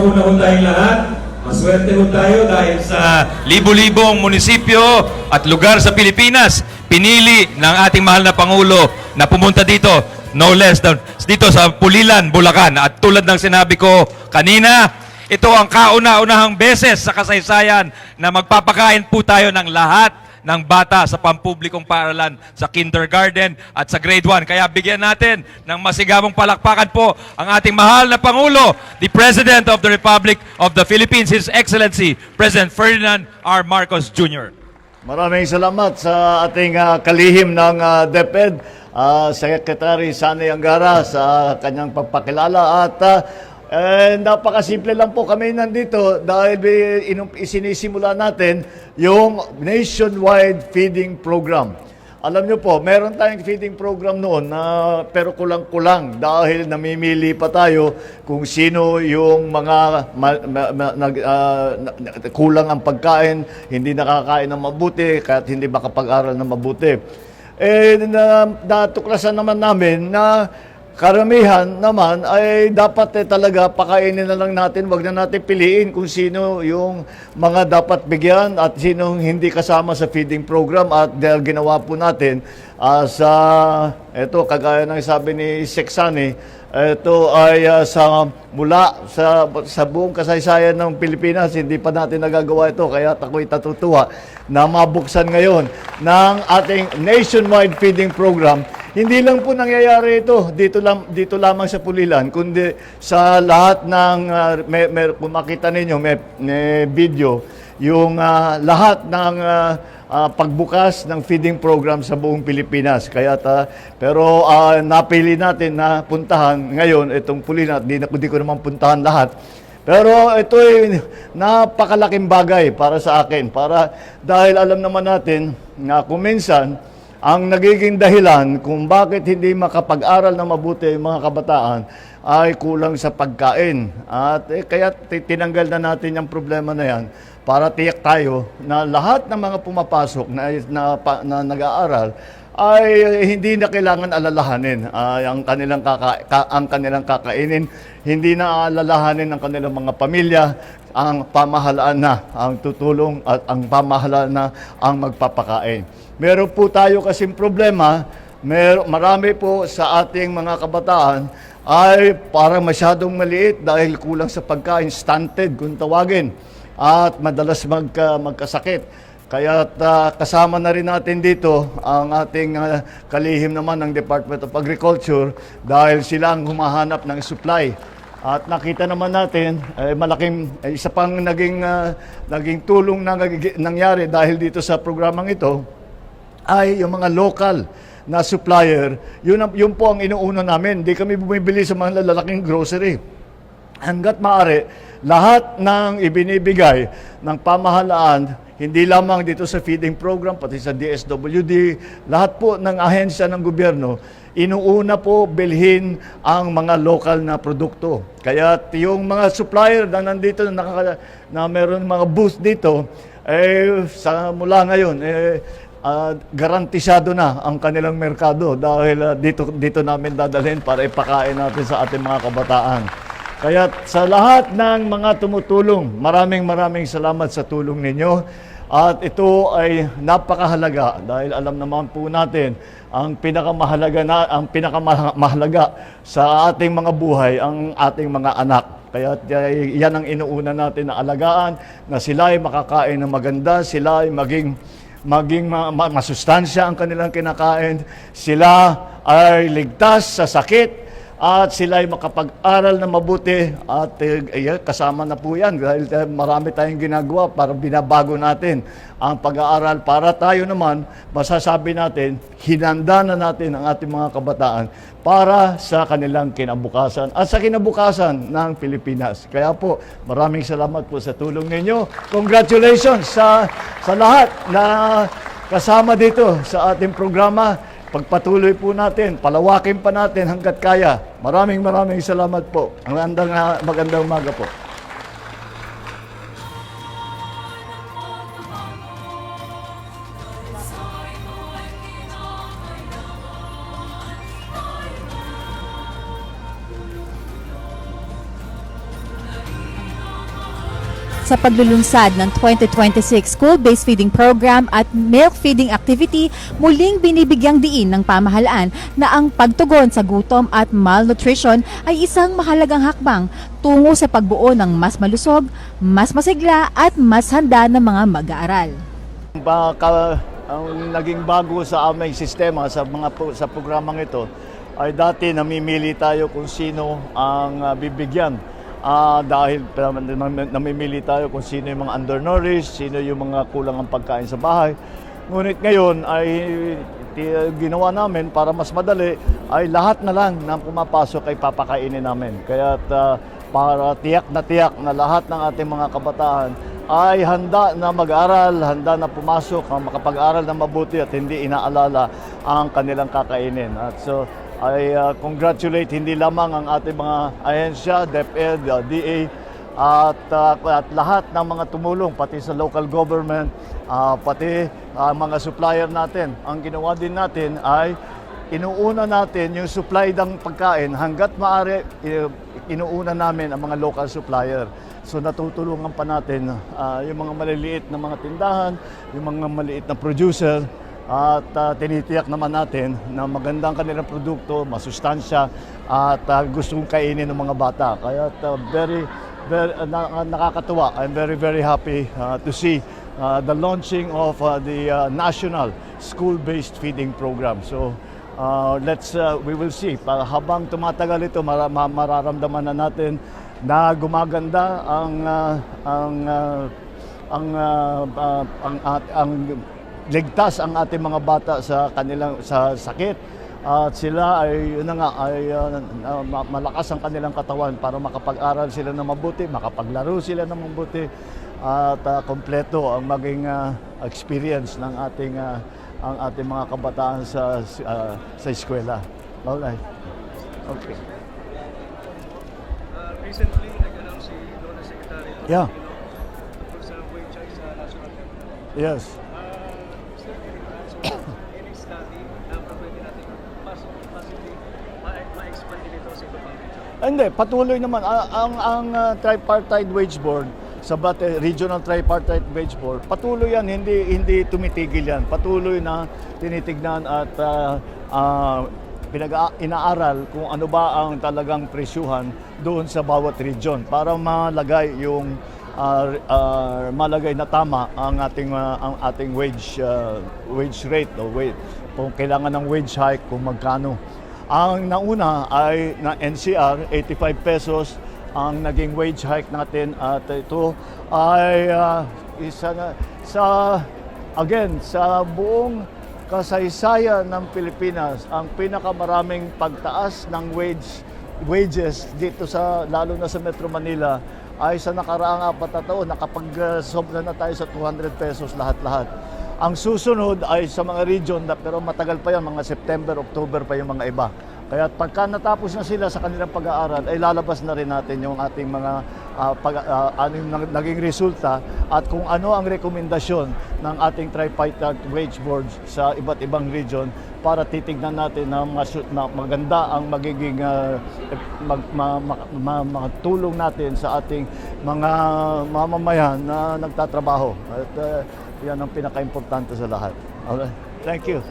mauna ho tayong lahat. Maswerte ho tayo dahil sa libo-libong munisipyo at lugar sa Pilipinas, pinili ng ating mahal na Pangulo na pumunta dito, no less than dito sa Pulilan, Bulacan. At tulad ng sinabi ko kanina, ito ang kauna-unahang beses sa kasaysayan na magpapakain po tayo ng lahat ng bata sa pampublikong paaralan sa kindergarten at sa grade 1. Kaya bigyan natin ng masigabong palakpakan po ang ating mahal na Pangulo, the President of the Republic of the Philippines, His Excellency, President Ferdinand R. Marcos Jr. Maraming salamat sa ating kalihim ng DepEd, Secretary Sani Angara sa kanyang pagpakilala at napakasimple lang po kami nandito dahil isinisimula natin yung nationwide feeding program. Alam nyo po, meron tayong feeding program noon na pero kulang-kulang dahil namimili pa tayo kung sino yung mga kulang ang pagkain, hindi nakakain ng mabuti, kahit hindi makapag-aral ng mabuti. Natuklasan naman namin na karamihan naman ay dapat talaga pakainin na lang natin, wag na natin piliin kung sino yung mga dapat bigyan at sino hindi kasama sa feeding program. At dahil ginawa po natin kagaya ng sabi ni Seksani, ito ay mula sa buong kasaysayan ng Pilipinas, hindi pa natin nagagawa ito. Kaya ako'y natutuwa na mabuksan ngayon ng ating nationwide feeding program. Hindi lang po nangyayari ito dito lamang sa Pulilan, kundi sa lahat ng kung makita ninyo may video yung lahat ng pagbukas ng feeding program sa buong Pilipinas. Pero napili natin na puntahan ngayon itong Pulilan at di ko naman puntahan lahat. Pero ito ay napakalaking bagay para sa akin, dahil alam naman natin na kung minsan ang nagiging dahilan kung bakit hindi makapag-aral na mabuti yung mga kabataan ay kulang sa pagkain. At kaya tinanggal na natin yung problema na yan para tiyak tayo na lahat ng mga pumapasok na nag-aaral ay hindi na kailangan alalahanin ang kanilang kakainin, hindi na alalahanin ang kanilang mga pamilya, ang pamahalaan na ang tutulong at ang pamahalaan na ang magpapakain. Meron po tayo kasing problema, marami po sa ating mga kabataan ay parang masyadong maliit dahil kulang sa pagkain, stunted kung tawagin, at madalas magkasakit. Kaya kasama na rin natin dito ang ating kalihim naman ng Department of Agriculture dahil sila ang humahanap ng supply. At nakita naman natin, isa pang naging tulong na nangyari dahil dito sa programang ito, ay yung mga local na supplier. Yun po ang inuuna namin. Hindi kami bumibili sa mga lalaking grocery. Hanggat maaari, lahat ng ibinibigay ng pamahalaan, hindi lamang dito sa feeding program, pati sa DSWD, lahat po ng ahensya ng gobyerno, inuuna po bilhin ang mga local na produkto. Kaya yung mga supplier na nandito na meron mga booth dito, mula ngayon, garantisado na ang kanilang merkado dahil dito namin dadalhin para ipakain natin sa ating mga kabataan. Kaya sa lahat ng mga tumutulong, maraming salamat sa tulong ninyo. At ito ay napakahalaga dahil alam naman po natin ang pinakamahalaga sa ating mga buhay, ang ating mga anak. Kaya yan ang inuuna natin na alagaan, na sila ay makakain ng maganda, sila ay maging masustansya ang kanilang kinakain, sila ay ligtas sa sakit, at sila ay makapag-aral na mabuti. At kasama na po yan dahil marami tayong ginagawa para binabago natin ang pag-aaral para tayo naman masasabi natin, hinanda na natin ang ating mga kabataan para sa kanilang kinabukasan at sa kinabukasan ng Pilipinas. Kaya po, maraming salamat po sa tulong ninyo. Congratulations sa lahat na kasama dito sa ating programa. Pagpatuloy po natin, palawakin pa natin hanggat kaya. Maraming salamat po. Magandang umaga po. Sa paglulunsad ng 2026 School-Based Feeding Program at Milk Feeding Activity, muling binibigyang diin ng pamahalaan na ang pagtugon sa gutom at malnutrition ay isang mahalagang hakbang tungo sa pagbuo ng mas malusog, mas masigla at mas handa ng mga mag-aaral. Ang naging bago sa aming sistema sa programang ito ay dati namimili tayo kung sino ang bibigyan. Dahil namimili tayo kung sino yung mga undernourished, sino yung mga kulang ang pagkain sa bahay. Ngunit ngayon ay ginawa namin para mas madali ay lahat na lang na pumapasok ay papakainin namin. Kaya para tiyak na lahat ng ating mga kabataan ay handa na mag-aral, handa na pumasok, makapag-aral na mabuti at hindi inaalala ang kanilang kakainin. At so, I congratulate hindi lamang ang ating mga ahensya, DepEd, DA, at lahat ng mga tumulong, pati sa local government, pati mga supplier natin. Ang ginawa din natin ay inuuna natin yung supply ng pagkain hanggat maaari, inuuna namin ang mga local supplier. So natutulungan pa natin yung mga maliliit na mga tindahan, yung mga maliit na producer, at tinitiyak naman natin na magandang kanilang produkto, masustansya at gustong kainin ng mga bata. Kaya very nakakatuwa. I'm very happy to see the launching of the National School-Based Feeding Program. So we will see. Habang tumatagal ito, mararamdaman na natin na gumaganda ang ligtas ang ating mga bata sa kanilang sakit at sila ay malakas ang kanilang katawan para makapag-aral sila ng mabuti, makapaglaro sila ng mabuti at kompleto ang maging experience ng ating mga kabataan sa eskwela. Alright. Okay. Recently, nag-announce si Lona Secretary Yeah. tungkol sa wage hike sa national government. Yes. Any study na pwede natin possibly ma-expand din ito sa iba pang region? Hindi, patuloy naman. Ang tripartite wage board, sa regional tripartite wage board, patuloy yan, hindi tumitigil yan. Patuloy na tinitignan at inaaral kung ano ba ang talagang presyuhan doon sa bawat region para malagay yung malagay na tama ang ating wage rate o wage. Kung kailangan ng wage hike, kung magkano. Ang nauna ay na NCR 85 pesos ang naging wage hike natin at ito ay isa na sa buong kasaysayan ng Pilipinas ang pinakamaraming pagtaas ng wages dito lalo na sa Metro Manila ay sa nakaraang 4 na taon nakapag-sobra na tayo sa 200 pesos lahat-lahat. Ang susunod ay sa mga region pero matagal pa yan, mga September, October pa yung mga iba. Kaya pagka natapos na sila sa kanilang pag-aaral, ay lalabas na rin natin yung ating mga naging resulta at kung ano ang rekomendasyon ng ating tripartite wage board sa iba't ibang region para titignan natin na maganda ang magiging matulong natin sa ating mga mamamayan na nagtatrabaho. At yan ang pinaka-importante sa lahat. Alright. Thank you.